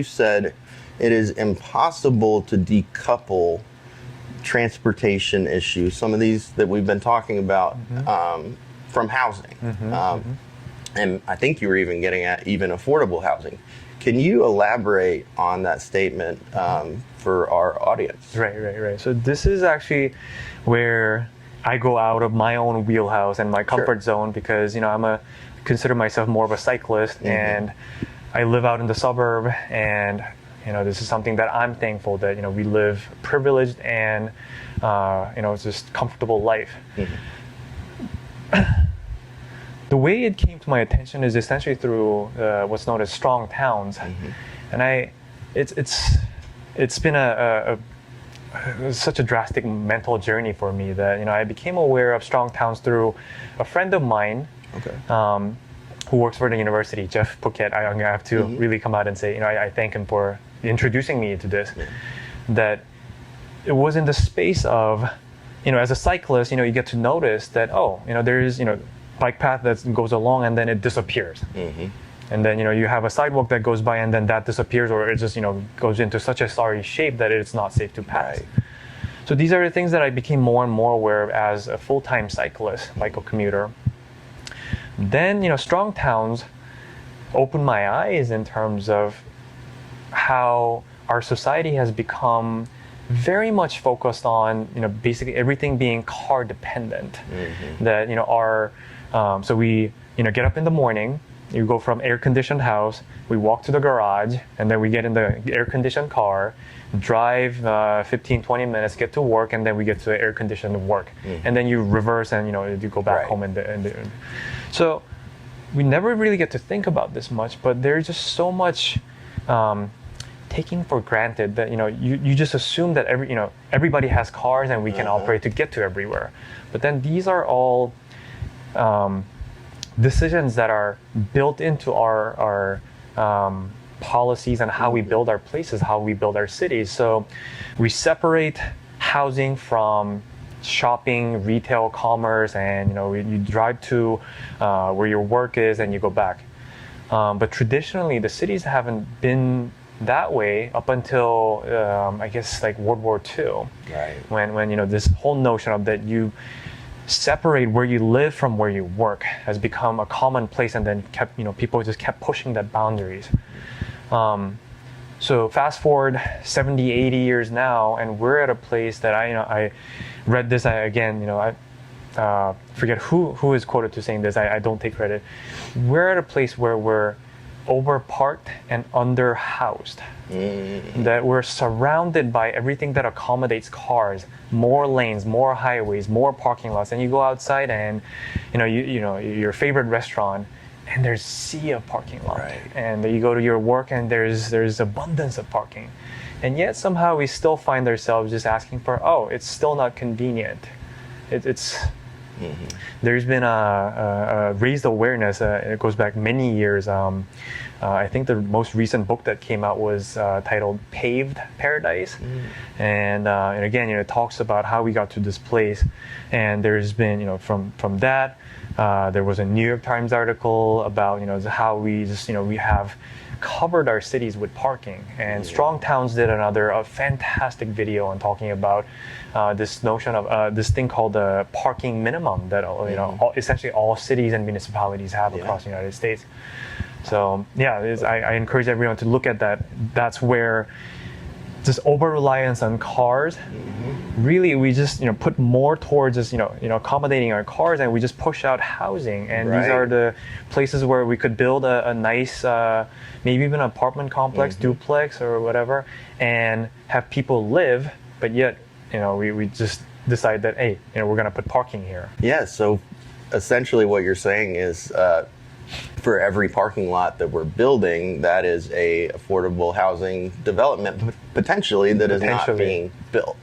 you said it is impossible to decouple transportation issues, some of these that we've been talking about, from housing. And I think you were even getting at even affordable housing. Can you elaborate on that statement for our audience? Right. So this is actually where I go out of my own wheelhouse and my comfort zone, because consider myself more of a cyclist, and I live out in the suburb, and this is something that I'm thankful that we live privileged and it's just comfortable life. The way it came to my attention is essentially through what's known as strong towns, and it's been such a drastic mental journey for me that I became aware of strong towns through a friend of mine, who works for the university, Jeff Phuket. I have to really come out and say I thank him for introducing me to this. That it was in the space of as a cyclist you get to notice that there is bike path that goes along and then it disappears. And then you have a sidewalk that goes by and then that disappears, or it just goes into such a sorry shape that it's not safe to pass. So these are the things that I became more and more aware of as a full-time cyclist, like a commuter. Then strong towns opened my eyes in terms of how our society has become very much focused on basically everything being car dependent. That so we get up in the morning, you go from air-conditioned house, we walk to the garage, and then we get in the air-conditioned car, drive 15-20 minutes, get to work, and then we get to the air-conditioned work. And then you reverse and you go back home. So we never really get to think about this much, but there's just so much taking for granted that you just assume that everybody has cars and we can operate to get to everywhere. But then these are all decisions that are built into our policies and how we build our places, how we build our cities. So we separate housing from shopping, retail, commerce, and you drive to where your work is and you go back. But traditionally, the cities haven't been that way up until I guess like World War II, when this whole notion of that you separate where you live from where you work has become a commonplace, and then people just kept pushing that boundaries. So fast forward 70, 80 years now, and we're at a place that I read this I forget who is quoted to saying this. I don't take credit. We're at a place where we're overparked and underhoused. That we're surrounded by everything that accommodates cars, more lanes, more highways, more parking lots, and you go outside and your favorite restaurant and there's sea of parking lot, and you go to your work and there's abundance of parking, and yet somehow we still find ourselves just asking for it's still not convenient. There's been a raised awareness. It goes back many years. I think the most recent book that came out was titled Paved Paradise. And again, it talks about how we got to this place. And there's been, from that, there was a New York Times article about, how we just, we have covered our cities with parking. And Strong Towns did a fantastic video on talking about this notion of this thing called the parking minimum that essentially all cities and municipalities have across the United States. So I encourage everyone to look at that. That's where this over-reliance on cars, really we just put more towards just accommodating our cars, and we just push out housing. And these are the places where we could build a nice, maybe even an apartment complex, duplex or whatever, and have people live. But yet, we just decide that we're going to put parking here. Yeah. So essentially, what you're saying is, for every parking lot that we're building, that is a affordable housing development potentially that is not being built.